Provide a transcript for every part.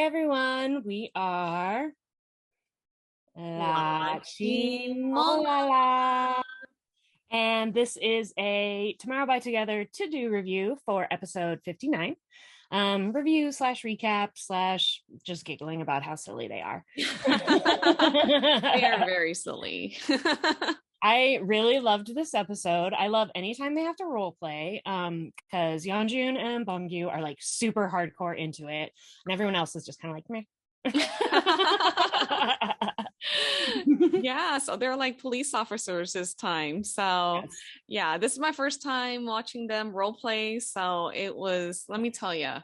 Hi, everyone. We are LaChiMoLaLa. And this is a Tomorrow by Together to do review for episode 59. Review slash recap slash just giggling about how silly they are. They are very silly. I really loved this episode. I love anytime they have to role play because Yeonjun and Bongyu are like super hardcore into it, and everyone else is just kind of like meh. Yeah, so they're like police officers this time. So Yes. yeah, this is my first time watching them role play. So it was, let me tell you,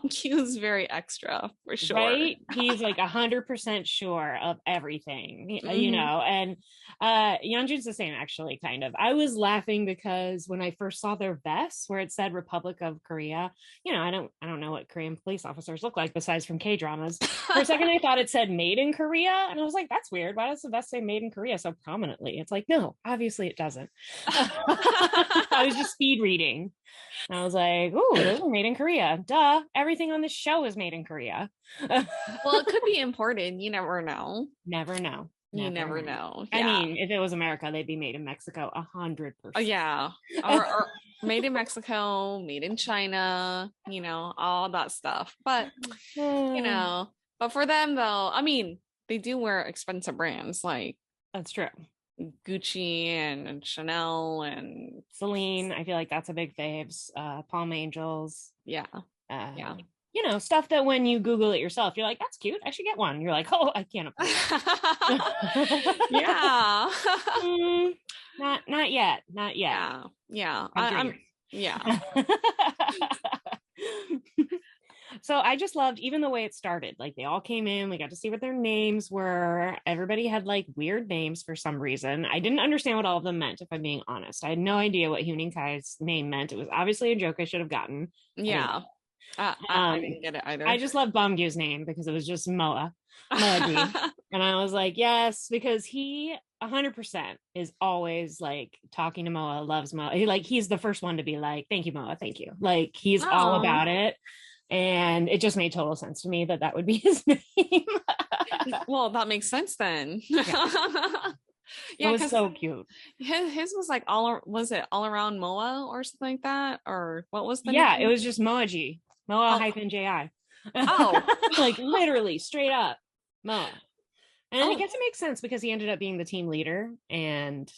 Q is very extra for sure. Right? He's like 100% sure of everything, you Mhm. know, and Yeonjun's the same actually, kind of. I was laughing because when I first saw their vests where it said Republic of Korea, you know, I don't know what Korean police officers look like besides from K-dramas. For a second I thought it said made in Korea, and I was like, that's weird. Why does the vest say made in Korea so prominently? It's like, no, obviously it doesn't. I was just speed reading. And I was like, "Ooh, those are made in Korea. Duh! Everything on this show is made in Korea." Well, it could be imported. You never know. Never know. You never know. I Yeah. mean, if it was America, they'd be made in Mexico 100%. Oh yeah. Or made in Mexico, made in China, you know, all that stuff. But you know, but for them though, I mean, they do wear expensive brands like That's true. Gucci and Chanel and Celine, I feel like that's a big faves. Palm Angels. yeah. You know, stuff that when you Google it yourself, you're like, that's cute. I should get one. You're like, oh, I can't afford it. Yeah. Not yet. Not yet. Yeah. I'm yeah. So I just loved even the way it started. Like they all came in, we got to see what their names were. Everybody had like weird names for some reason. I didn't understand what all of them meant, if I'm being honest. I had no idea what Huening Kai's name meant. It was obviously a joke I should have gotten. Yeah. I didn't get it either. I just love Bongyo's name because it was just Moa. And I was like, yes, because he 100% is always like talking to Moa, loves Moa. He's the first one to be like, thank you, Moa, thank you. Like he's all about it. And it just made total sense to me that would be his name. Well, that makes sense then. Yeah, it was so cute. His was like all around Moa or something like that, or what was the name? It was just Moa-ji. Moa-ji. Oh. Like literally straight up Moa. And I guess it makes sense because he ended up being the team leader, and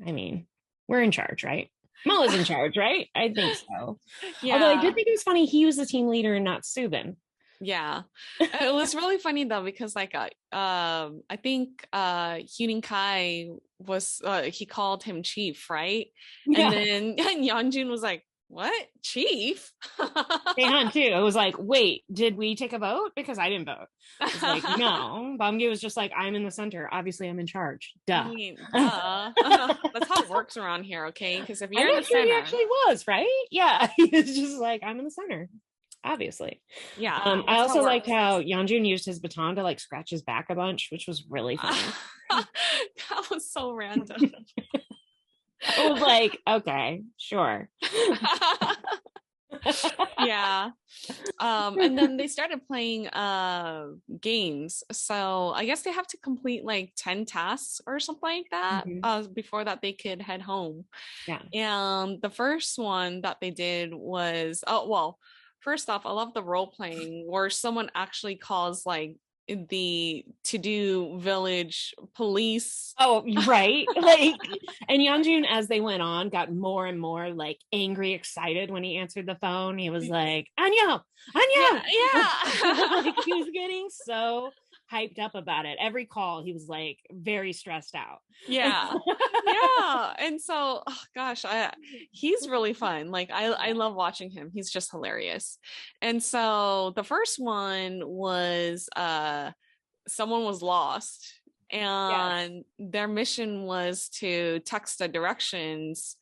I mean, we're in charge, right? Moa's in charge, right? I think so. Yeah. Although I did think it was funny he was the team leader and not Subin. Yeah. It was really funny though, because like I think Huening Kai was he called him chief, right? Yeah. And then Yeonjun was like, what? Chief? Taehan too. It was like, wait, did we take a vote? Because I didn't vote. It's like, no. Bongyu was just like, I'm in the center. Obviously, I'm in charge. Duh. I mean, duh. That's how it works around here, okay? Because if you're in the center, he actually was, right? Yeah, he was just like, I'm in the center. Obviously. Yeah. I also liked how Yeonjun used his baton to like scratch his back a bunch, which was really funny. That was so random. I was like, okay, sure. Yeah. And then they started playing games. So I guess they have to complete like 10 tasks or something like that before that they could head home. Yeah. And the first one that they did was first off, I love the role playing where someone actually calls like the to-do village police. Oh, right. Like, and Yeonjun, as they went on, got more and more like angry, excited when he answered the phone. He was like, Anya. Yeah. Like, he was getting so hyped up about it. Every call, he was like very stressed out. Yeah. And so, oh gosh, he's really fun. Like I love watching him. He's just hilarious. And so the first one was someone was lost, and their mission was to text the directions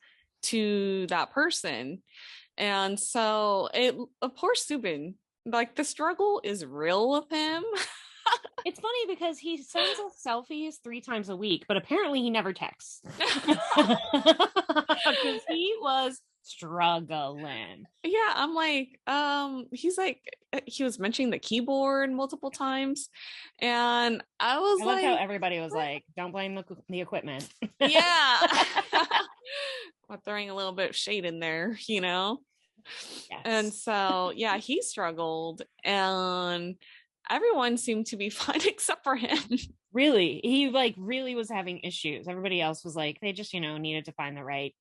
to that person. And so of course, Subin, like the struggle is real with him. It's funny because he sends us selfies 3 times a week, but apparently he never texts. Because he was struggling. Yeah, I'm like, he's like, he was mentioning the keyboard multiple times, and I was I loved how like, everybody was like, don't blame the equipment. yeah. I'm throwing a little bit of shade in there, you know? And Yes. so, yeah, he struggled, and everyone seemed to be fine except for him. Really, he like really was having issues. Everybody else was like, they just, needed to find the right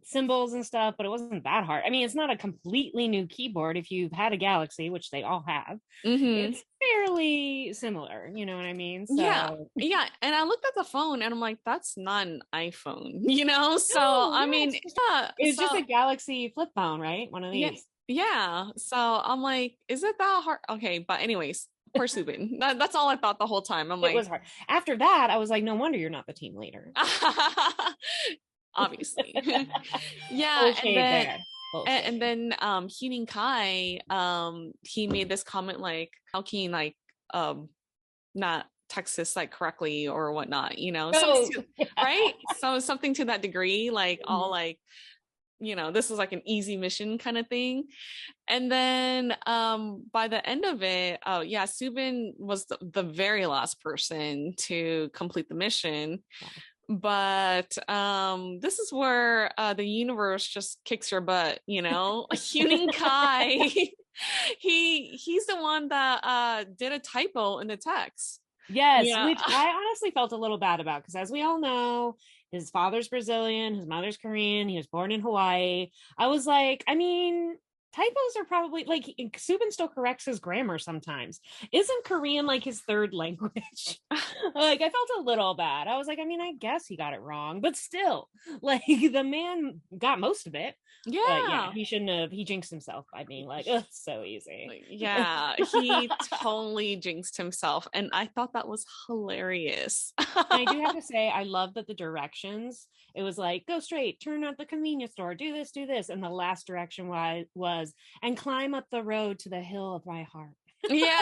symbols and stuff, but it wasn't that hard. I mean, it's not a completely new keyboard. If you've had a Galaxy, which they all have, Mm-hmm. it's fairly similar. You know what I mean? Yeah. So Yeah. And I looked at the phone and I'm like, that's not an iPhone, you know? So, no, I yeah, mean, yeah. it's just So, a Galaxy flip phone, right? One of yeah. these. Yeah. So I'm like, is it that hard? Okay. But, anyways, poor Subin. That's all I thought the whole time. I'm It like, was hard. After that, I was like, no wonder you're not the team leader. obviously. Yeah. Full shade there. Full shade. And then Huening Kai, he made this comment like, how can you like not text this like correctly or whatnot, you know? Oh, right? So something to that degree, like all like, this is like an easy mission kind of thing. And then by the end of it, oh yeah, Subin was the very last person to complete the mission. Yeah. But this is where the universe just kicks your butt, Huening Kai. He's the one that did a typo in the text. Yes, Yeah. which I honestly felt a little bad about because, as we all know, his father's Brazilian, his mother's Korean. He was born in Hawaii. I was like, I mean, typos are probably like Subin still corrects his grammar sometimes. Isn't Korean like his third language? Like, I felt a little bad. I was like, I mean, I guess he got it wrong, but still, like, the man got most of it. Yeah. But yeah, he shouldn't have. He jinxed himself by being like, oh, so easy. Yeah, he totally jinxed himself. And I thought that was hilarious. I do have to say, I love that the directions, it was like, go straight, turn at the convenience store, do this. And the last direction was, and climb up the road to the hill of my heart. Yeah.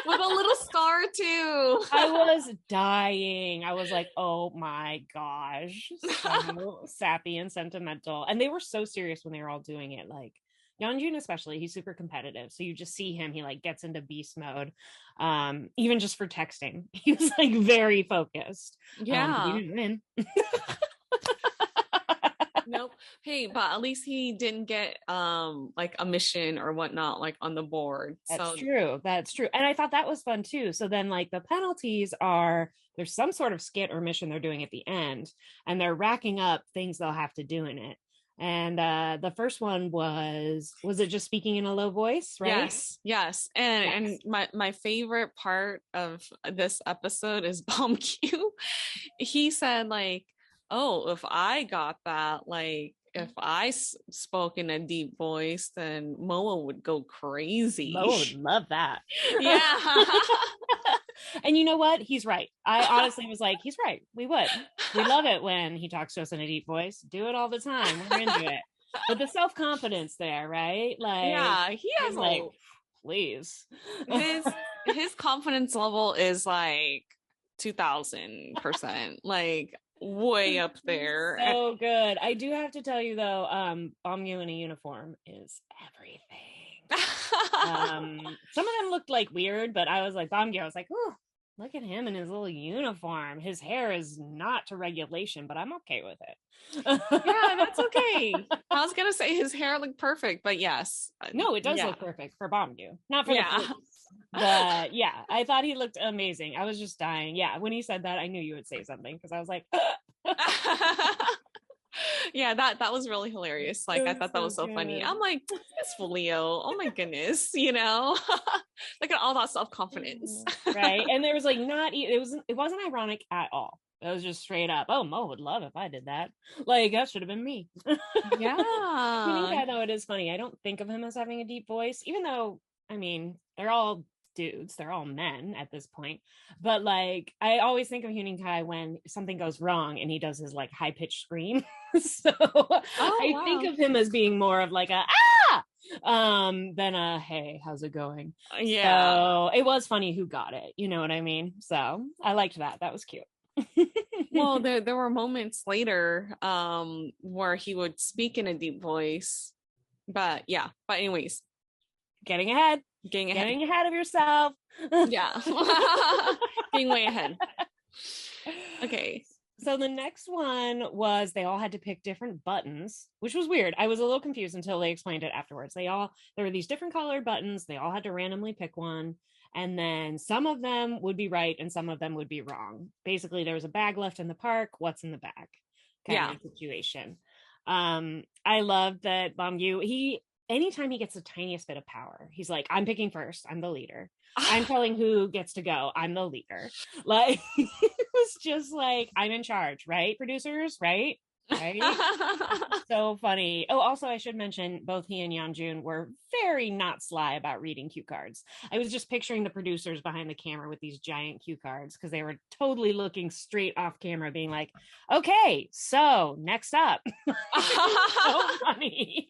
With a little star too. I was dying. I was like, oh my gosh, so sappy and sentimental. And they were so serious when they were all doing it. Like Yeonjun especially, he's super competitive. So you just see him, he like gets into beast mode. Even just for texting. He was like very focused. Yeah. He didn't win. Nope. Hey, but at least he didn't get like a mission or whatnot like on the board. That's true. That's true. And I thought that was fun too. So then like the penalties are, there's some sort of skit or mission they're doing at the end, and they're racking up things they'll have to do in it. And the first one was it just speaking in a low voice, right? Yes. And my favorite part of this episode is Bomb Q. He said like, oh, if I got that, like if I spoke in a deep voice, then MOA would go crazy. MOA would love that. Yeah. And you know what? He's right. I honestly was like, he's right. We would. We love it when he talks to us in a deep voice. Do it all the time. We're into it. But the self-confidence there, right? Like, yeah, he has like, please. His confidence level is like 2000%. Like way up there. So good. I do have to tell you though, Bongyu in a uniform is everything. Some of them looked like weird, but I was like, Bongyu, I was like, oh, look at him in his little uniform. His hair is not to regulation, but I'm okay with it. Yeah, that's okay. I was gonna say his hair looked perfect, but yes. No, it does look perfect for Bongyu, not for the police. But yeah, I thought he looked amazing. I was just dying. Yeah, when he said that, I knew you would say something because I was like, yeah, that was really hilarious. Like I thought that was so funny. I'm like, it's Leo. Oh my goodness, look at all that self-confidence. Right. And there was like it wasn't ironic at all. It was just straight up, oh, Mo would love if I did that. Like that should have been me. Yeah. Though it is funny. I don't think of him as having a deep voice, even though I mean they're all dudes, they're all men at this point, but like I always think of Huening Kai when something goes wrong and he does his like high-pitched scream. So I think of him as being more of like a than a hey, how's it going? So it was funny who got it, you know what I mean? So I liked that. That was cute. Well, there were moments later where he would speak in a deep voice. But yeah, but anyways, Getting ahead. getting ahead. Getting ahead of yourself. Yeah. Getting way ahead. Okay. So the next one was they all had to pick different buttons, which was weird. I was a little confused until they explained it afterwards. There were these different colored buttons. They all had to randomly pick one. And then some of them would be right and some of them would be wrong. Basically, there was a bag left in the park. What's in the bag? Kind of situation. I loved that Bongyu, anytime he gets the tiniest bit of power, he's like, I'm picking first. I'm the leader. I'm telling who gets to go. I'm the leader. Like, it was just like, I'm in charge, right? Producers, right? Right? So funny. Oh, also, I should mention both he and Yeonjun were very not sly about reading cue cards. I was just picturing the producers behind the camera with these giant cue cards because they were totally looking straight off camera, being like, okay, so next up. So funny.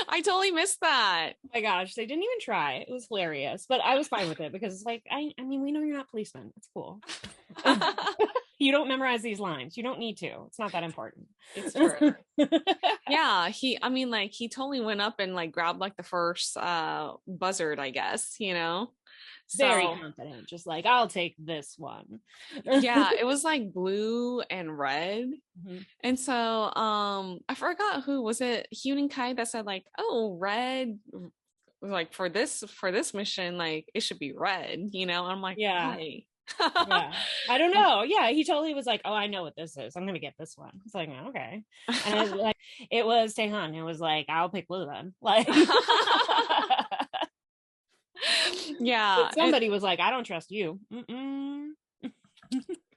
I totally missed that. Oh my gosh, they didn't even try. It was hilarious, but I was fine with it because it's like, I mean, we know you're not policemen. It's cool. You don't memorize these lines. You don't need to. It's not that important. It's true. Yeah, he totally went up and like grabbed like the first buzzard, I guess, you know. Very confident, just like, I'll take this one. Yeah, it was like blue and red. Mm-hmm. And so I forgot who was it, Hyun Kai, that said like, oh, red, like for this mission, like it should be red, you know. And I'm like, yeah. Hey. Yeah, I don't know. Yeah, he totally was like, oh, I know what this is. I'm gonna get this one. It's like, okay. And it was Taehan who was like, I'll pick blue then. Like, yeah. But somebody was like, I don't trust you.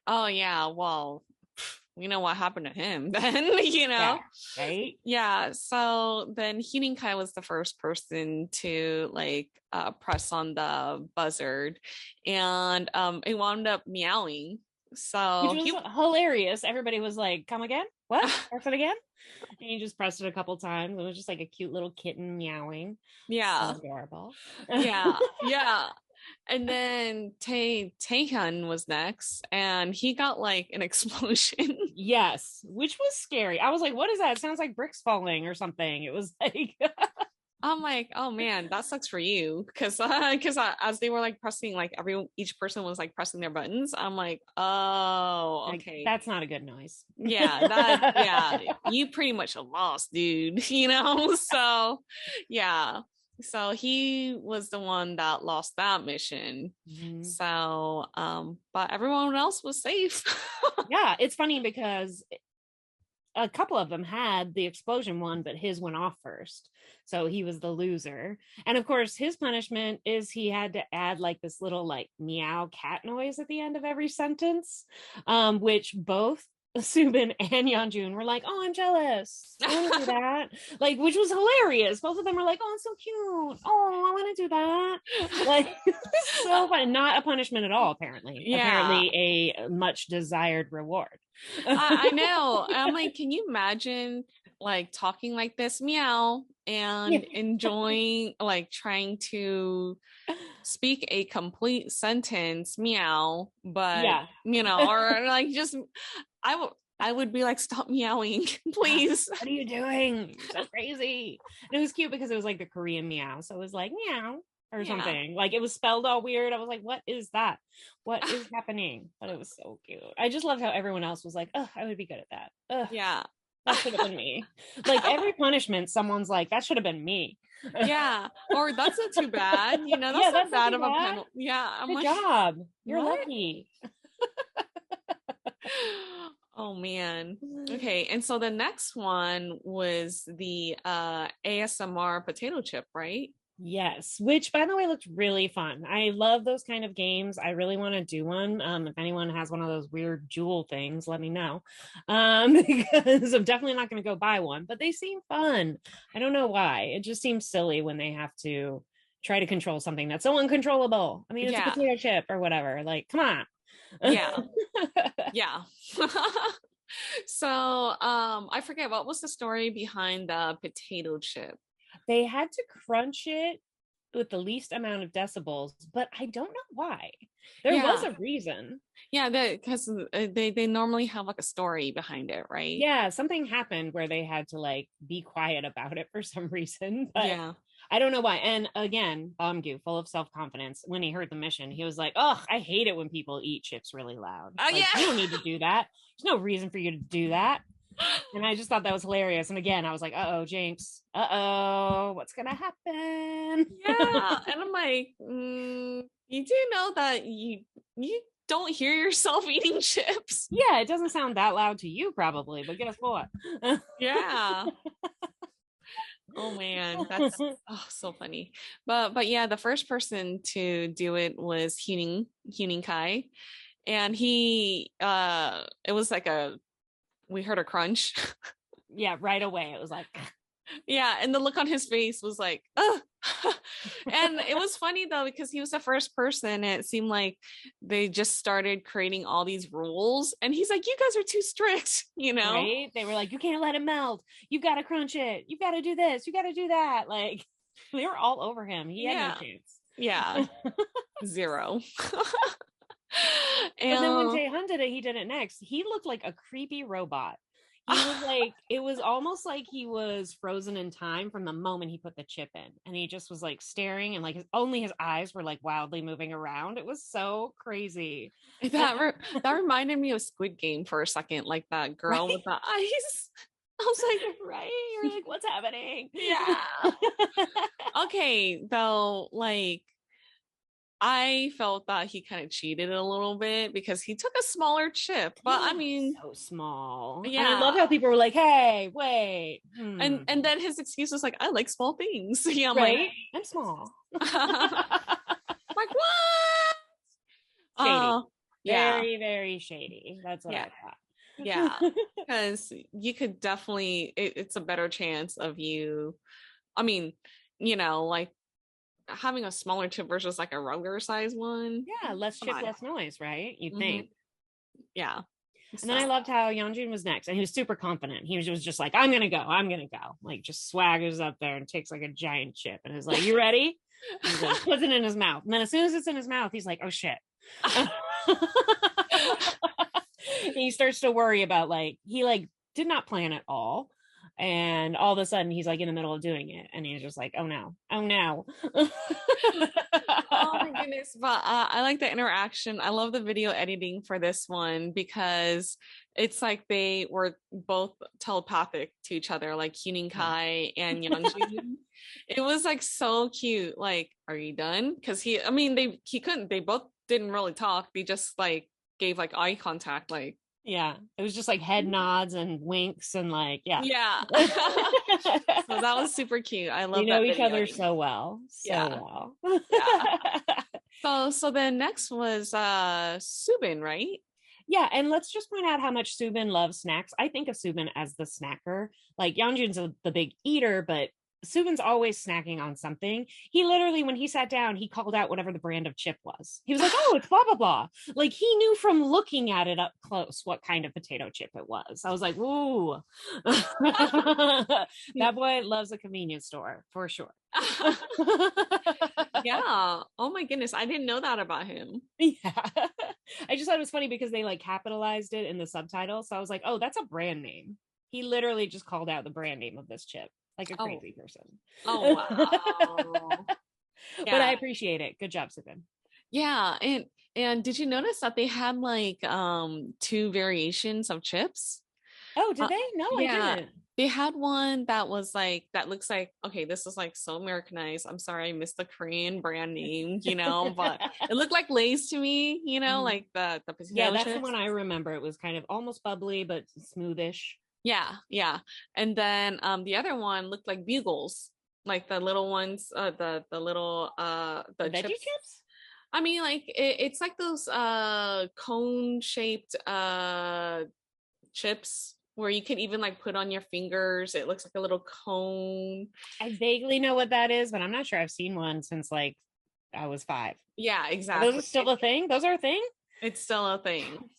Oh yeah, well, you know what happened to him then, you know. Yeah, right? Yeah, so then Hyun Kai was the first person to like press on the buzzard, and it wound up meowing. So which was hilarious. Everybody was like, come again? What? Press it again? And he just pressed it a couple times. It was just like a cute little kitten meowing. Yeah. So adorable. Yeah. Yeah. And then Taehyun was next, and he got like an explosion. Yes, which was scary. I was like, what is that? It sounds like bricks falling or something. It was like I'm like, oh man, that sucks for you, because as they were like pressing, like each person was like pressing their buttons. I'm like, oh, okay, that's not a good noise. Yeah, you pretty much lost, dude. You know, so yeah. So he was the one that lost that mission. Mm-hmm. So, but everyone else was safe. Yeah, it's funny because a couple of them had the explosion one, but his went off first. So he was the loser. And of course, his punishment is he had to add like this little like meow cat noise at the end of every sentence, which both Subin and Yeonjun were like, oh, I'm jealous. I want to do that. Like, which was hilarious. Both of them were like, oh, it's so cute. Oh, I want to do that. Like, so fun. Not a punishment at all, apparently. Yeah. Apparently a much desired reward. I know. I'm like, can you imagine like talking like this, meow, and enjoying like trying to speak a complete sentence, meow, but you know, or like just I would be like, stop meowing, please. What are you doing? You're so crazy. And it was cute because it was like the Korean meow. So it was like meow or something. Like it was spelled all weird. I was like, what is that? What is happening? But it was so cute. I just loved how everyone else was like, oh, I would be good at that. Ugh, yeah. That should have been me. Like every punishment, someone's like, that should have been me. Yeah. Or that's not too bad. You know, that's not bad of a penalty. Yeah. Good job. You're lucky. Oh man. Okay. And so the next one was the ASMR potato chip, right? Yes, which by the way looked really fun. I love those kind of games. I really want to do one. If anyone has one of those weird jewel things, let me know. Because I'm definitely not going to go buy one, but they seem fun. I don't know why. It just seems silly when they have to try to control something that's so uncontrollable. I mean, it's a potato chip or whatever. Like, come on. Yeah. Yeah. So I forget, what was the story behind the potato chip? They had to crunch it with the least amount of decibels, but I don't know why. There was Yeah. a reason. Yeah, because they normally have like a story behind it, right? Yeah, something happened where they had to like be quiet about it for some reason, but Yeah. I don't know why. And again, Bomgu, full of self-confidence, when he heard the mission, he was like, "Oh, I hate it when people eat chips really loud. Oh Like, you don't yeah. need to do that. There's no reason for you to do that." And I just thought that was hilarious. And again, I was like, "Uh-oh, Jinx. Uh-oh, what's gonna happen?" Yeah. And I'm like, you do know that you don't hear yourself eating chips. Yeah, it doesn't sound that loud to you probably, but guess what? Yeah. Oh man, that's so funny. But yeah, the first person to do it was Huning Kai. And he it was like we heard a crunch. Yeah, right away. It was like, Yeah, and the look on his face was like, ugh. And it was funny though, because he was the first person. And it seemed like they just started creating all these rules. And he's like, you guys are too strict, you know? right? They were like, you can't let it melt. You've got to crunch it. You've got to do this. You got to do that. Like, they were all over him. He had no chance. Yeah. Zero. And then when Jae-hun did it, he did it next. He looked like a creepy robot. He was like, it was almost like he was frozen in time from the moment he put the chip in. And he just was like staring, and like only his eyes were like wildly moving around. It was so crazy. That reminded me of Squid Game for a second, like that girl with the eyes. I was like, right? You're like, what's happening? Yeah. Okay, though, like, I felt that he kind of cheated a little bit because he took a smaller chip, but I mean, so small. Yeah. And I love how people were like, "Hey, wait," and then his excuse was like, "I like small things." Yeah, I'm right? like, I'm small. like what? Shady. Yeah, Very, very shady. That's what I thought. Yeah, because you could definitely. It's a better chance of you. I mean, you know, like having a smaller chip versus like a regular size one. Yeah, less chip, less noise, right? You'd think. Yeah. And then I loved how Yeonjun was next, and he was super confident. He was just like, I'm gonna go. Like, just swaggers up there and takes like a giant chip and is like, you ready? And he's like, puts it in his mouth. And then as soon as it's in his mouth, he's like, oh shit. He starts to worry about like, he like did not plan at all. And all of a sudden he's like in the middle of doing it, and he's just like, oh no. Oh my goodness. But I like the interaction. I love the video editing for this one because it's like they were both telepathic to each other, like Huning Kai and Yeonjun. It was like so cute. Like, are you done? Because he couldn't, they both didn't really talk. They just like gave like eye contact, like, yeah, it was just like head nods and winks and like, yeah. So that was super cute. I love we know each other so well. Well. So then next was Subin, right? Yeah, and let's just point out how much Subin loves snacks. I think of Subin as the snacker. Like, Yeonjun's the big eater, but Subin's always snacking on something. He literally, when he sat down, he called out whatever the brand of chip was. He was like, oh, it's blah, blah, blah. Like, he knew from looking at it up close what kind of potato chip it was. I was like, ooh. That boy loves a convenience store, for sure. Yeah. Oh my goodness. I didn't know that about him. Yeah. I just thought it was funny because they like capitalized it in the subtitle. So I was like, oh, that's a brand name. He literally just called out the brand name of this chip. Like a crazy person. Oh wow. But I appreciate it. Good job, Subin. Yeah, and did you notice that they had like 2 variations of chips? Oh, did they? No, I didn't. They had one that was like, that looks like, okay, this is like so Americanized. I'm sorry, I missed the Korean brand name, you know, but it looked like Lay's to me, you know, like the potato that's chips. the one I remember. It was kind of almost bubbly but smoothish. Yeah. And then the other one looked like Bugles, like the little ones, the little the veggie chips. I mean, like it's like those cone shaped chips where you can even like put on your fingers. It looks like a little cone. I vaguely know what that is, but I'm not sure I've seen one since like I was 5. Yeah, exactly. Those are still a thing? Those are a thing? It's still a thing.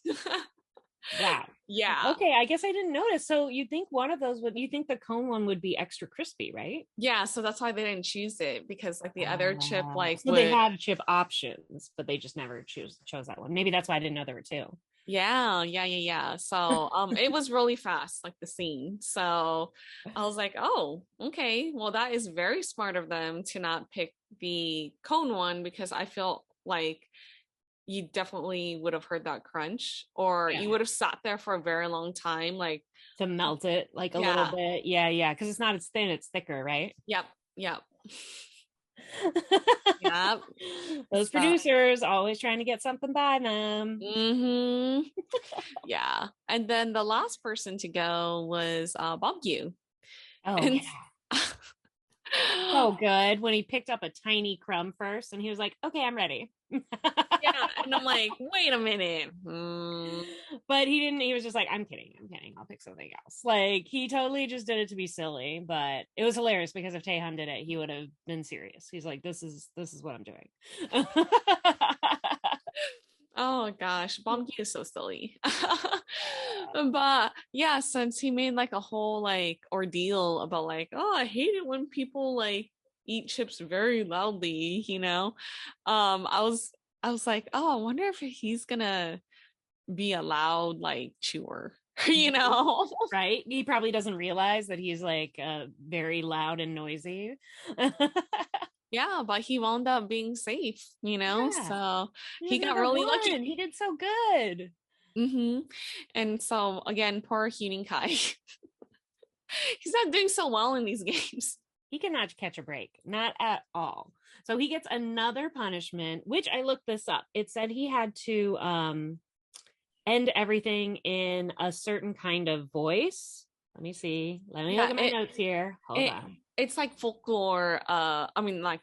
Wow. Yeah. Okay, I guess I didn't notice. So you think one of those you think the cone one would be extra crispy, right? Yeah, so that's why they didn't choose it, because like the other chip like So they would, had chip options, but they just never chose that one. Maybe that's why I didn't know there were two. yeah. So it was really fast, like the scene. So I was like, oh, okay. Well, that is very smart of them to not pick the cone one, because I feel like you definitely would have heard that crunch, or Yeah. you would have sat there for a very long time. Like, To melt it like a little yeah, bit. Yeah, yeah. Because it's not as thin, it's thicker, right? yep. Yep. Those So, producers always trying to get something by them. yeah. And then the last person to go was Bob Q. Oh And yeah. So good when he picked up a tiny crumb first and he was like, okay, I'm ready. yeah, and I'm like, wait a minute. But he didn't, he was just like, I'm kidding, I'll pick something else. Like he totally just did it to be silly, but it was hilarious because if Taehan did it, he would have been serious. He's like, this is what I'm doing. Oh gosh, Bomb is so silly. But yeah, since he made like a whole like ordeal about like, oh, I hate it when people like eat chips very loudly, I was like, oh, I wonder if he's gonna be a loud like chewer, Right, he probably doesn't realize that he's like very loud and noisy. Yeah, but he wound up being safe, Yeah, so he he was got number really one. lucky. He did so good. And so again, poor Huening Kai. He's not doing so well in these games. He cannot catch a break, not at all. So he gets another punishment, which I looked this up. It said he had to end everything in a certain kind of voice. Let me see. Let me Yeah, look at my notes here. Hold it on. it's like folklore. I mean, like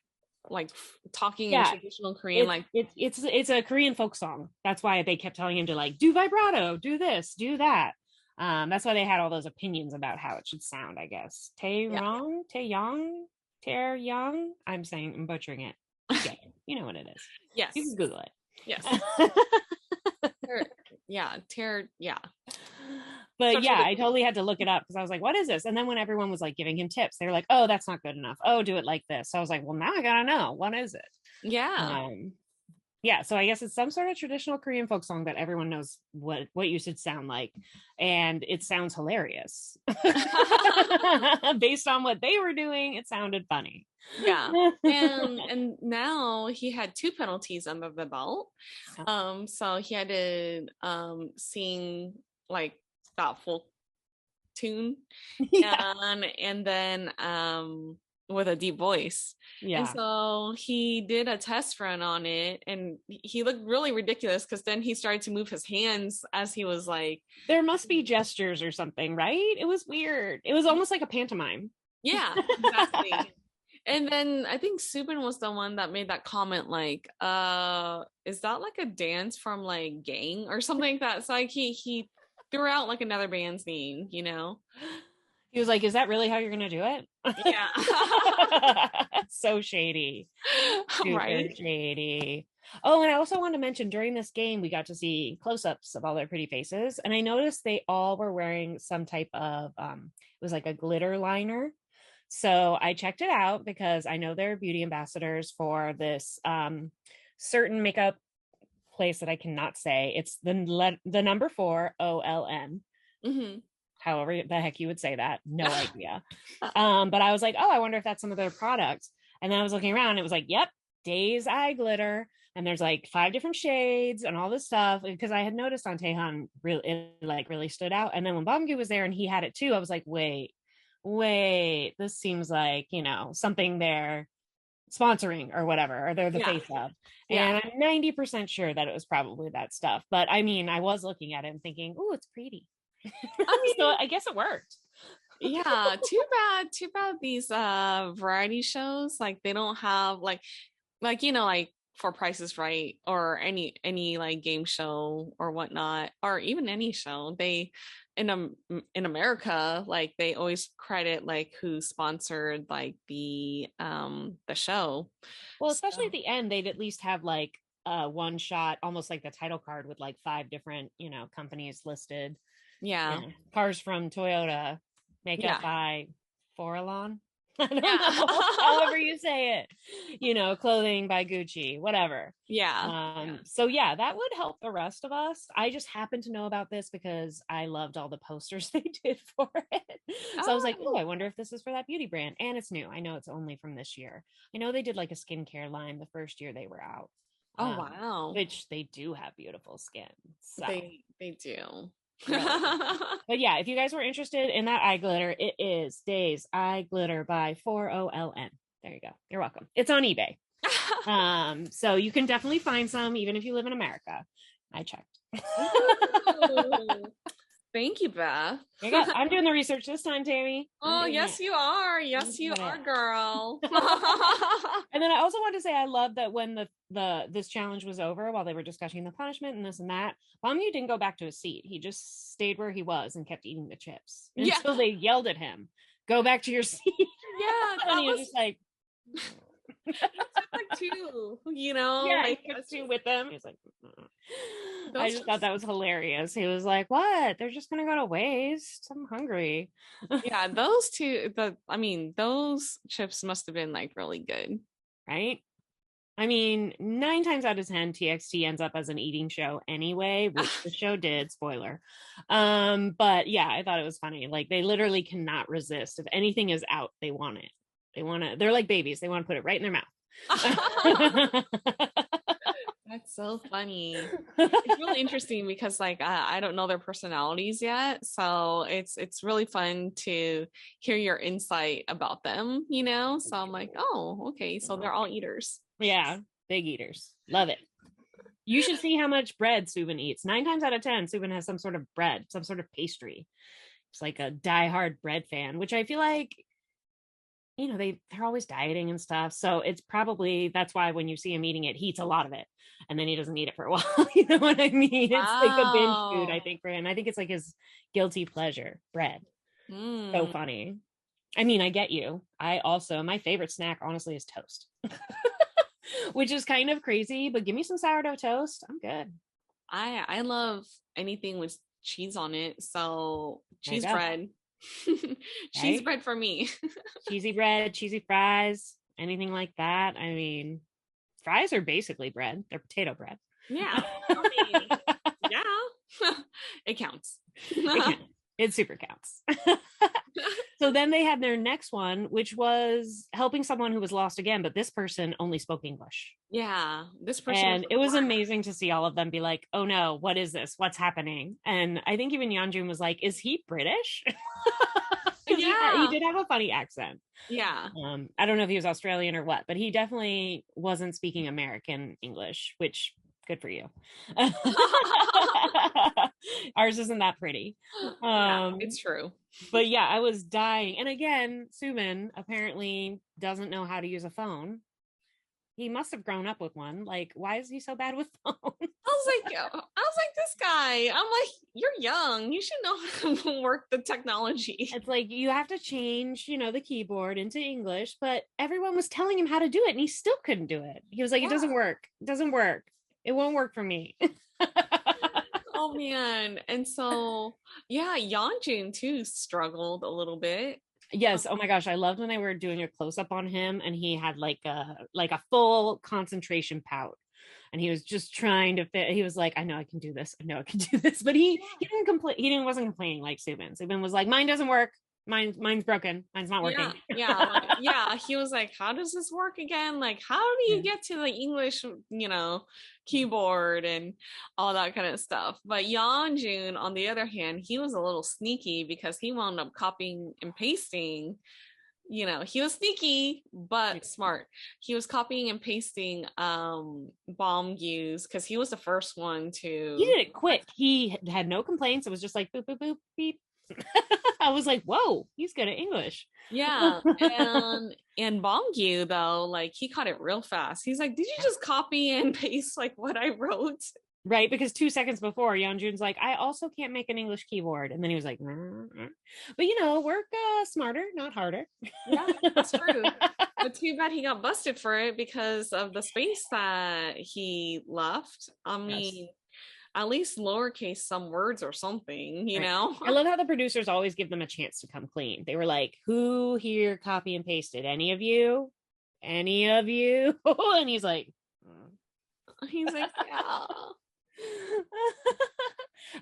talking in Yeah, traditional Korean, like it's a Korean folk song. That's why they kept telling him to like do vibrato, do this, do that. That's why they had all those opinions about how it should sound, I guess. yeah, Taeyong, Taeyong. I'm butchering it. You know what it is. You yes, can Google yes, it. yeah. But Such a yeah, good. I totally had to look it up because I was like, what is this? And then when everyone was like giving him tips, they were like, oh, that's not good enough. Oh, do it like this. So I was like, well, now I gotta know. What is it? Yeah. Yeah, so I guess it's some sort of traditional Korean folk song that everyone knows what you should sound like, and it sounds hilarious. Based on what they were doing, it sounded funny. Yeah. And now he had two penalties under the belt. So he had to sing like that full tune, Yeah. and then with a deep voice. And Yeah. so he did a test run on it, and he looked really ridiculous because then he started to move his hands as he was like, There must be gestures or something, right? It was weird. It was almost like a pantomime. yeah, exactly. And then I think Subin was the one that made that comment like, is that like a dance from like Gang or something like that? It's like he threw out like another band's name, He was like, is that really how you're gonna do it? Yeah. So shady. Super Right. shady. Oh, and I also wanted to mention during this game, we got to see close-ups of all their pretty faces. And I noticed they all were wearing some type of it was like a glitter liner. So I checked it out because I know they're beauty ambassadors for this certain makeup place that I cannot say. It's the number 4 OLN. However the heck you would say that, no idea. But I was like, oh, I wonder if that's some of their products. And then I was looking around, it was like, yep, Days Eye Glitter. And there's like 5 different shades and all this stuff. Because I had noticed on Taehan, really stood out. And then when Bamgu was there and he had it too, I was like, wait, this seems like, something they're sponsoring or whatever, or they're the face of. Yeah. And I'm 90% sure that it was probably that stuff. But I mean, I was looking at it and thinking, oh, it's pretty. I mean, So I guess it worked. yeah, too bad these variety shows, like they don't have like like for Price is Right or any like game show or whatnot, or even any show, they in America, like they always credit like who sponsored like the show. Well, especially at the end, they'd at least have like one shot, almost like the title card with like 5 different, companies listed. Yeah. Cars from Toyota, makeup Yeah. by Forlon. I don't Yeah. know, however you say it, clothing by Gucci, whatever. Yeah. So yeah, that would help the rest of us. I just happened to know about this because I loved all the posters they did for it. So I was like, oh, I wonder if this is for that beauty brand. And it's new. I know it's only from this year. I know they did like a skincare line the first year they were out. Oh, wow. Which they do have beautiful skin. So. They do. Really. But yeah, if you guys were interested in that eye glitter, it is Days Eye Glitter by FORLN. There you go. You're welcome. It's on eBay. So you can definitely find some even if you live in America. I checked. Thank you, Beth. There you go. I'm doing the research this time, Tammy. Oh, yes, you are. Yes, you are, girl. And then I also want to say I love that when this challenge was over, while they were discussing the punishment and this and that, Bongyu didn't go back to his seat. He just stayed where he was and kept eating the chips until they yelled at him, "Go back to your seat." Yeah, and he was just like, like 2, yeah, like he took 2 with them. He was like, I just thought that was hilarious. He was like, what? They're just gonna go to waste. I'm hungry. Yeah, those 2, those chips must have been like really good, right? I mean, 9 times out of 10, TXT ends up as an eating show anyway, which the show did, spoiler. But yeah, I thought it was funny. Like, they literally cannot resist. If anything is out, they want it. They're like babies. They want to put it right in their mouth. That's so funny. It's really interesting because like I don't know their personalities yet, so it's really fun to hear your insight about them, so I'm like, oh, okay, so they're all eaters. Yeah, big eaters. Love it. You should see how much bread Subin eats. 9 times out of 10, Subin has some sort of bread, some sort of pastry. It's like a diehard bread fan, which I feel like they're always dieting and stuff. So it's probably, that's why when you see him eating it, he eats a lot of it and then he doesn't eat it for a while. You know what I mean? It's like a binge food, I think, for him. I think it's like his guilty pleasure, bread. So funny. I mean, I get you. My favorite snack, honestly, is toast, which is kind of crazy, but give me some sourdough toast. I'm good. I love anything with cheese on it. So cheese bread. Cheese bread for me. Cheesy bread, cheesy fries, anything like that. I mean, fries are basically bread. They're potato bread. Yeah. Yeah. It counts. It super counts. So then they had their next one, which was helping someone who was lost again, but this person only spoke English. Yeah, this person. And it was amazing to see all of them be like, oh no, what is this? What's happening? And I think even Yeonjun was like, is he British? Yeah. He did have a funny accent. Yeah. I don't know if he was Australian or what, but he definitely wasn't speaking American English, which good for you. Ours isn't that pretty. Yeah, it's true. But yeah, I was dying. And again, Suman apparently doesn't know how to use a phone. He must have grown up with one. Like, why is he so bad with phones? I was like, this guy. I'm like, you're young. You should know how to work the technology. It's like you have to change, the keyboard into English, but everyone was telling him how to do it, and he still couldn't do it. He was like, it doesn't work. It doesn't work. It won't work for me. Oh man. And so yeah, Yeonjun too struggled a little bit. Yes. Oh my gosh. I loved when they were doing a close-up on him and he had like a full concentration pout. And he was just trying to fit. He was like, I know I can do this. I know I can do this. But he didn't complain. Wasn't complaining like Subin. Subin was like, mine doesn't work. Mine's broken. Mine's not working. Yeah. He was like, how does this work again? Like, how do you get to the English, keyboard and all that kind of stuff? But Yeonjun, on the other hand, he was a little sneaky because he wound up copying and pasting. He was sneaky but smart. He was copying and pasting Bomgyu's because he was the first one to. He did it quick. He had no complaints. It was just like boop boop boop beep. I was like, whoa, he's good at English. Yeah. And Bongyu though, like he caught it real fast. He's like, did you just copy and paste like what I wrote? Right, because 2 seconds before, Yeonjun's like, I also can't make an English keyboard, and then he was like, but work smarter, not harder. Yeah, that's true. But too bad he got busted for it because of the space that he left. I mean, Yes. at least lowercase some words or something, you Right. know? I love how the producers always give them a chance to come clean. They were like, who here copy and pasted? Any of you? Any of you? And he's like, He's like, yeah.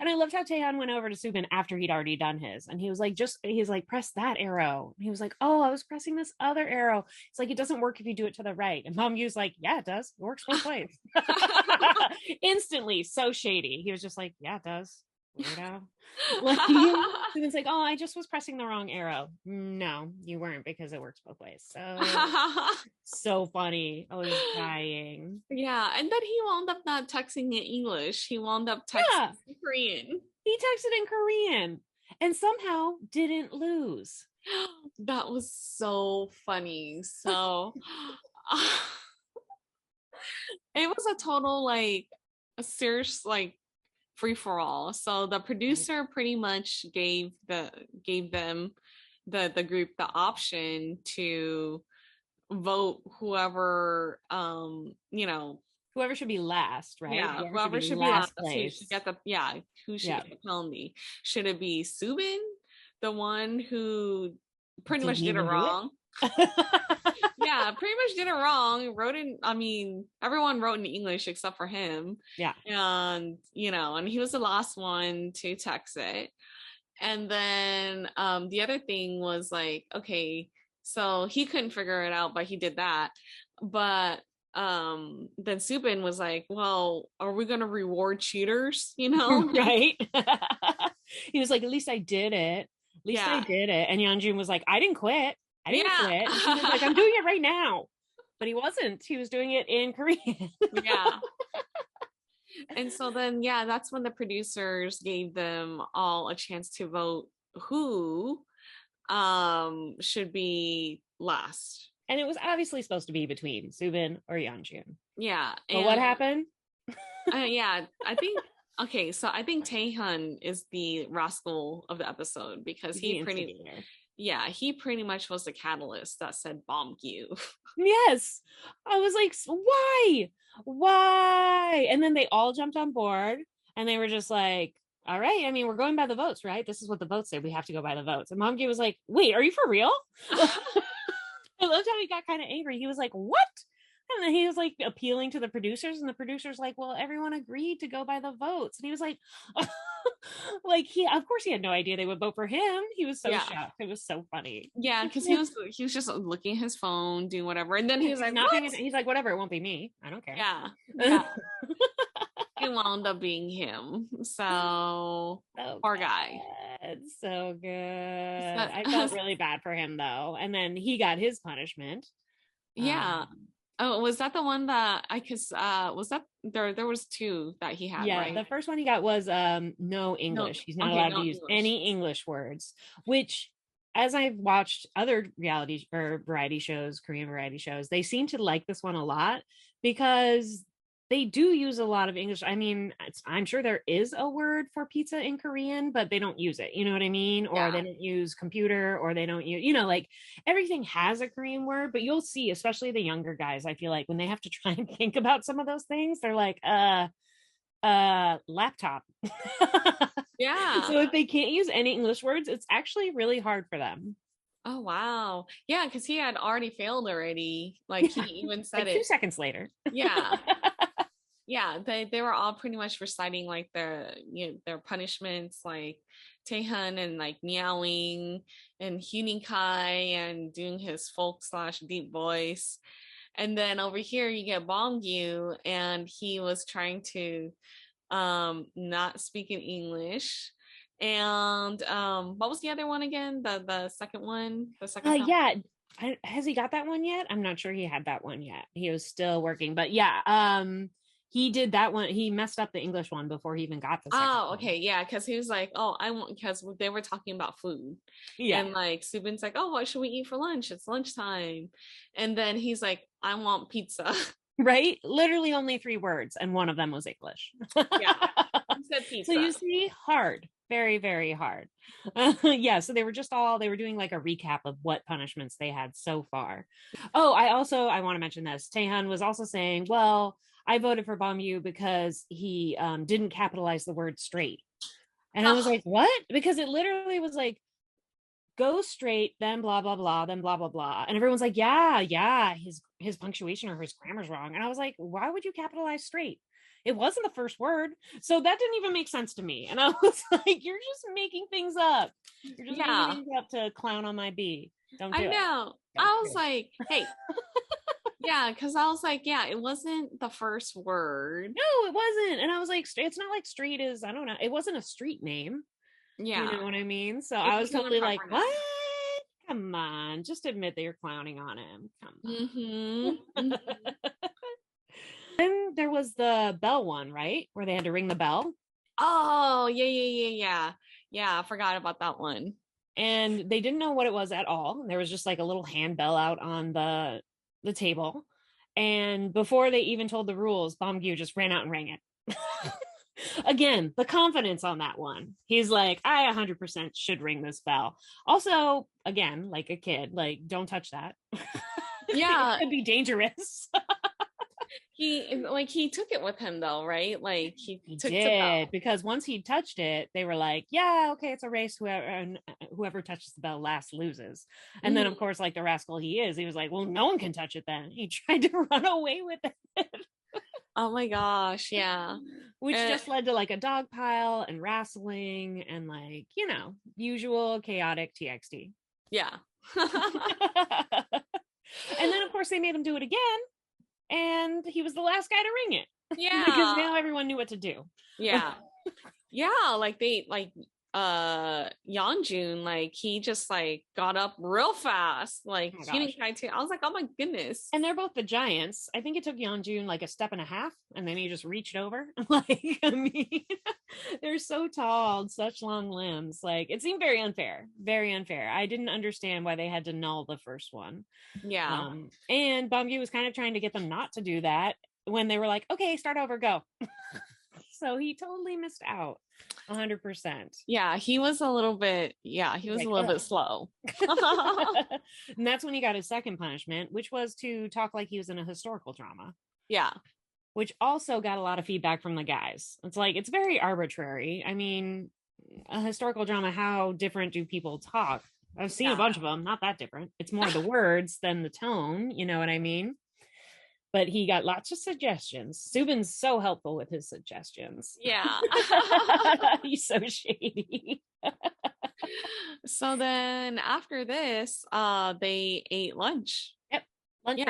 And I loved how Taehan went over to Subin after he'd already done his. And he was like, he's like, press that arrow. And he was like, oh, I was pressing this other arrow. It's like, it doesn't work if you do it to the right. And Mom Yu's like, yeah, it does. It works both ways. Instantly, so shady. He was just like, yeah, it does. Weirdo. Like, Subin's like, oh, I just was pressing the wrong arrow. No, you weren't, because it works both ways. So funny. I was dying. Yeah, and then he wound up not texting in English. He wound up texting in Korean. He texted in Korean and somehow didn't lose. That was so funny. So it was a total like a serious like free for all. So the producer pretty much gave them the group the option to vote whoever whoever should be last, right? Yeah, whoever should be last place. Who should get the penalty. Should it be Subin, the one who pretty much did it wrong? Yeah, pretty much did it wrong. Everyone wrote in English except for him. Yeah. And and he was the last one to text it. And then the other thing was like, okay, so he couldn't figure it out, but he did that. But then Subin was like, well, are we gonna reward cheaters? Right. He was like, at least I did it. I did it. And Yeonjun was like, I didn't quit. I didn't quit. And she was like, I'm doing it right now. But he wasn't. He was doing it in Korean. Yeah. And so then, that's when the producers gave them all a chance to vote who should be last. And it was obviously supposed to be between Subin or Yeonjun. Yeah. But what happened? I think okay, so I think Taehyun is the rascal of the episode because he pretty much was the catalyst that said bomb you. Yes. I was like, why? And then they all jumped on board and they were just like, all right, I mean, we're going by the votes, right? This is what the votes say. We have to go by the votes. And Momgi was like, wait, are you for real? I loved how he got kind of angry. He was like, what? And then he was like appealing to the producers, and the producers like, well, everyone agreed to go by the votes. And he was like, like of course he had no idea they would vote for him. He was so shocked. It was so funny. Yeah, because he was just looking at his phone, doing whatever. And then he was like, he's like, whatever, it won't be me. I don't care. Yeah. It wound up being him. So poor guy. It's so good. I felt really bad for him though. And then he got his punishment. Yeah. Oh, was that the one that was that there was two that he had? Yeah, right? The first one he got was no English. He's not allowed to use any English words, which, as I've watched other reality or variety shows, Korean variety shows, they seem to like this one a lot because they do use a lot of English. I mean, I'm sure there is a word for pizza in Korean, but they don't use it. You know what I mean? Or they don't use computer, or they don't use, like everything has a Korean word, but you'll see, especially the younger guys, I feel like when they have to try and think about some of those things, they're like, laptop. Yeah. So if they can't use any English words, it's actually really hard for them. Oh, wow. Yeah, because he had already failed already. Like he even said like 2 seconds later. Yeah. Yeah, they were all pretty much reciting like their punishments, like Taehyun and like meowing and Huening Kai and doing his folk / deep voice. And then over here you get Bongyu, and he was trying to not speak in English. And what was the other one again? The second one? Yeah. Has he got that one yet? I'm not sure he had that one yet. He was still working, but yeah, he did that one. He messed up the English one before he even got the second one. Okay, yeah, because he was like, oh, I want, because they were talking about food. Yeah. And like Subin's like, oh, what should we eat for lunch? It's lunchtime. And then he's like, I want pizza. Right? Literally only 3 words, and one of them was English. Yeah. He said pizza. So you see, hard, very, very hard. Yeah, so they were doing like a recap of what punishments they had so far. Oh, I want to mention this. Taehan was also saying, well, I voted for Bongyu because he didn't capitalize the word straight. And I was like, what? Because it literally was like, go straight, then blah, blah, blah, then blah, blah, blah. And everyone's like, yeah, his punctuation or his grammar's wrong. And I was like, why would you capitalize straight? It wasn't the first word. So that didn't even make sense to me. And I was like, you're just making things up. You're just making things up to clown on my B. Don't do it. I know. I was like, hey. Yeah, because I was like, yeah, it wasn't the first word. No, it wasn't. And I was like, it's not like street is, I don't know. It wasn't a street name. Yeah. You know what I mean? So I was totally like, what? Come on. Just admit that you're clowning on him. Come on. Mm-hmm. Then there was the bell one, right? Where they had to ring the bell. Oh, yeah. Yeah, I forgot about that one. And they didn't know what it was at all. There was just like a little handbell out on the table. And before they even told the rules, Bongyu just ran out and rang it. Again, the confidence on that one. He's like, I 100% should ring this bell. Also, again, like a kid, like, don't touch that. Yeah. It could be dangerous. He took it with him though, right? Like he took it because once he touched it, they were like, yeah, okay, it's a race. Whoever touches the bell last loses. And then of course, like the rascal he was like, well, no one can touch it then. He tried to run away with it. Oh my gosh, yeah. Which just led to like a dog pile and wrestling and like, usual chaotic TXT. Yeah. And then of course they made him do it again. And he was the last guy to ring it. Yeah. Because now everyone knew what to do. Yeah. Yeah. Like Yeonjun, like he just like got up real fast. Like he didn't try to. I was like, oh my goodness. And they're both the giants. I think it took Yeonjun like a step and a half, and then he just reached over. Like, I mean, they're so tall, such long limbs. Like, it seemed very unfair. Very unfair. I didn't understand why they had to null the first one. Yeah. And Bongyu was kind of trying to get them not to do that when they were like, okay, start over, go. So he totally missed out 100%. Yeah, he was a little bit, he was like, a little bit slow. And that's when he got his second punishment, which was to talk like he was in a historical drama. Yeah. Which also got a lot of feedback from the guys. It's like, it's very arbitrary. I mean, a historical drama, how different do people talk? I've seen a bunch of them, not that different. It's more the words than the tone, you know what I mean? But he got lots of suggestions. Subin's so helpful with his suggestions. Yeah. He's so shady. So then after this, they ate lunch. Yep. Lunch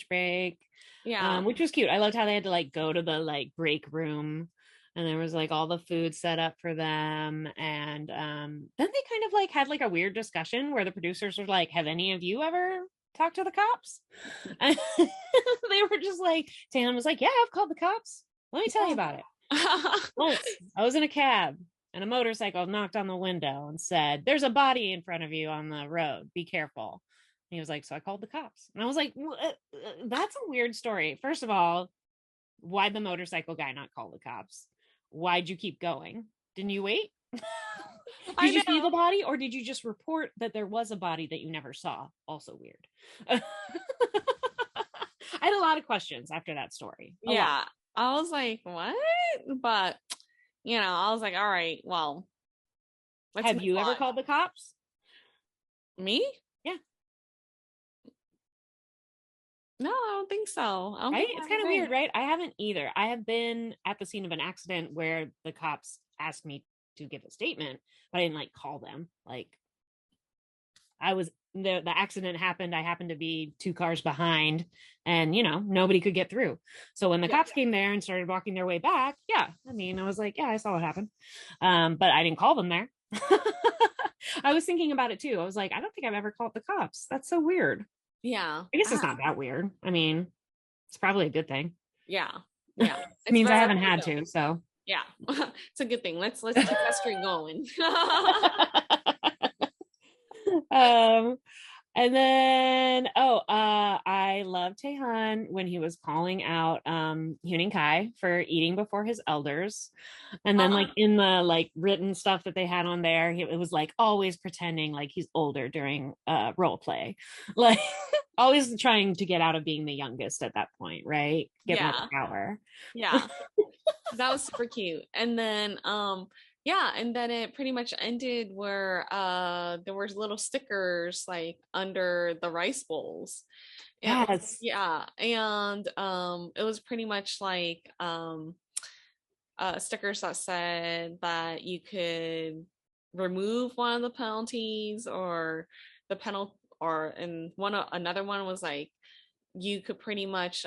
break. Yeah. Which was cute. I loved how they had to like go to the like break room, and there was like all the food set up for them. And then they kind of like had like a weird discussion where the producers were like, have any of you ever talk to the cops? And they were just like, Taehan was like, yeah, I've called the cops. Let me tell you about it. Once I was in a cab and a motorcycle knocked on the window and said, there's a body in front of you on the road, be careful. And he was like, so I called the cops. And I was like, that's a weird story. First of all, why'd the motorcycle guy not call the cops? Why'd you keep going? Didn't you wait? Did you see the body, or did you just report that there was a body that you never saw? Also weird. I had a lot of questions after that story. Yeah. I was like, what? But, I was like, all right, well. Have you ever called the cops? Me? Yeah. No, I don't think so. Right? It's kind of weird, right? I haven't either. I have been at the scene of an accident where the cops asked me to give a statement, but I didn't like call them. Like, I was the accident happened. I happened to be 2 cars behind, and nobody could get through. So when the cops came there and started walking their way back, I was like, I saw what happened, but I didn't call them there. I was thinking about it too. I was like, I don't think I've ever called the cops. That's so weird. Yeah, I guess it's not that weird. I mean, it's probably a good thing. Yeah. It means I haven't had to. So yeah, it's a good thing. Let's keep that streak going. And then, I love Taehan when he was calling out Huening Kai for eating before his elders. And then like in the like written stuff that they had on there, it was like always pretending like he's older during role play. Like always trying to get out of being the youngest at that point, right? Get more power. Yeah. That was super cute. And then yeah, and then it pretty much ended where there were little stickers like under the rice bowls. And Yes. yeah, and it was pretty much like stickers that said that you could remove one of the penalties or the penalty, or and another one was like you could pretty much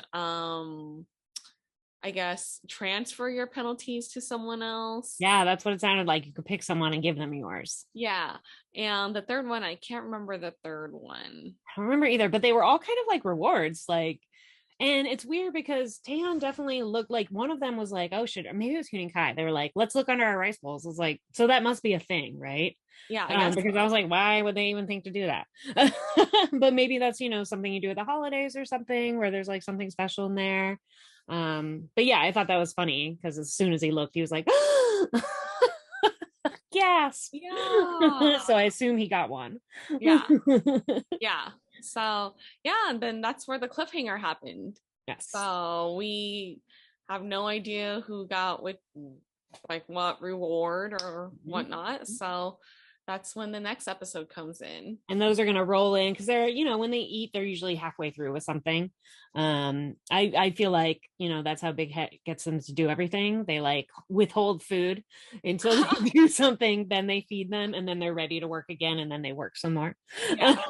I guess transfer your penalties to someone else. Yeah, that's what it sounded like. You could pick someone and give them yours. Yeah. And the third one, I can't remember the third one. I don't remember either, but they were all kind of like rewards. Like, and it's weird because Taeyeon definitely looked like one of them was like, oh shit, or maybe it was Huening Kai. They were like, let's look under our rice bowls. It's like, so that must be a thing, right? Yeah, I guess because I was like, why would they even think to do that? But maybe that's, something you do at the holidays or something where there's like something special in there. But yeah, I thought that was funny because as soon as he looked, he was like, gasp. Yeah. So I assume he got one. Yeah. Yeah. So yeah, and then that's where the cliffhanger happened. Yes. So we have no idea who got what reward or whatnot. So that's when the next episode comes in. And those are going to roll in because they're, when they eat, they're usually halfway through with something. I feel like, that's how Big Head gets them to do everything. They like withhold food until they do something, then they feed them and then they're ready to work again. And then they work some more. Yeah.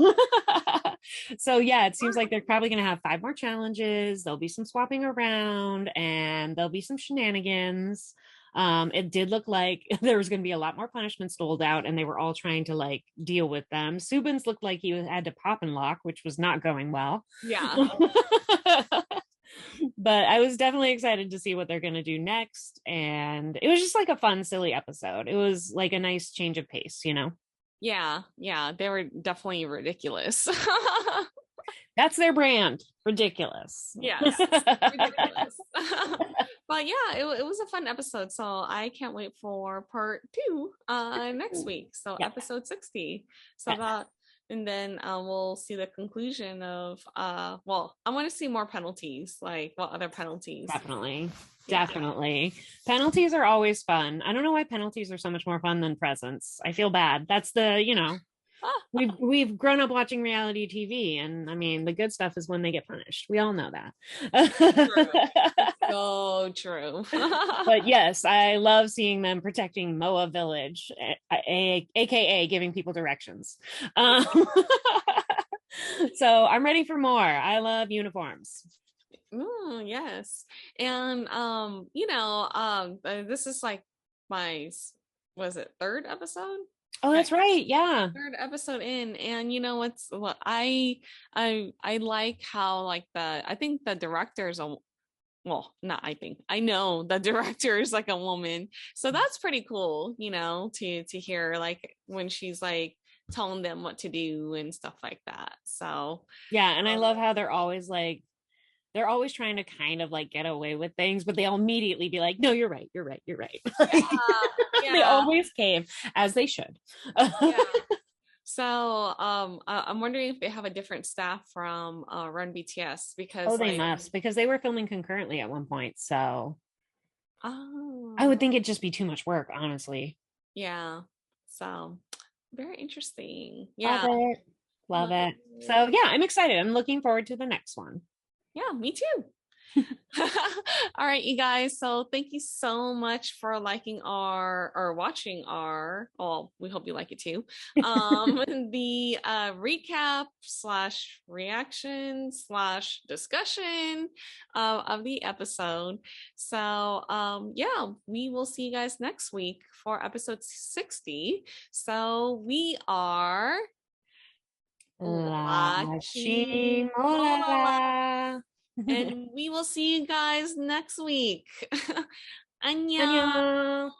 So yeah, it seems like they're probably going to have 5 more challenges. There'll be some swapping around and there'll be some shenanigans. It did look like there was going to be a lot more punishments doled out and they were all trying to like deal with them. Subin's looked like he had to pop and lock, which was not going well. Yeah. But I was definitely excited to see what they're going to do next. And it was just like a fun, silly episode. It was like a nice change of pace, Yeah. Yeah. They were definitely ridiculous. That's their brand. Ridiculous. Yes. Ridiculous. But yeah, it was a fun episode. So I can't wait for part 2 next week. So episode 60. So that, and then we'll see the conclusion of I want to see more penalties. Like what other penalties? Definitely. Penalties are always fun. I don't know why penalties are so much more fun than presents. I feel bad. That's the, we've grown up watching reality TV, and I mean the good stuff is when they get punished. We all know that. True. So true. But yes, I love seeing them protecting MOA Village, aka giving people directions. So I'm ready for more. I love uniforms. Yes. And this is like my third episode? Oh, that's right. Yeah. Third episode in. And I like how like I think the director's I know the director is like a woman. So that's pretty cool, to hear like when she's like telling them what to do and stuff like that. So yeah, and I love how they're always trying to kind of like get away with things, but they'll immediately be like, no, you're right. Yeah. They always cave, as they should. Yeah. So I'm wondering if they have a different staff from Run BTS because they must, because they were filming concurrently at one point. So I would think it'd just be too much work, honestly. Yeah. So very interesting. Yeah. Love it. So yeah, I'm excited. I'm looking forward to the next one. Yeah, me too. All right, you guys. So thank you so much for liking or watching we hope you like it too. The recap / reaction / discussion of the episode. So yeah, we will see you guys next week for episode 60. So we are LaChiMoLaLa. And we will see you guys next week. 안녕. 안녕.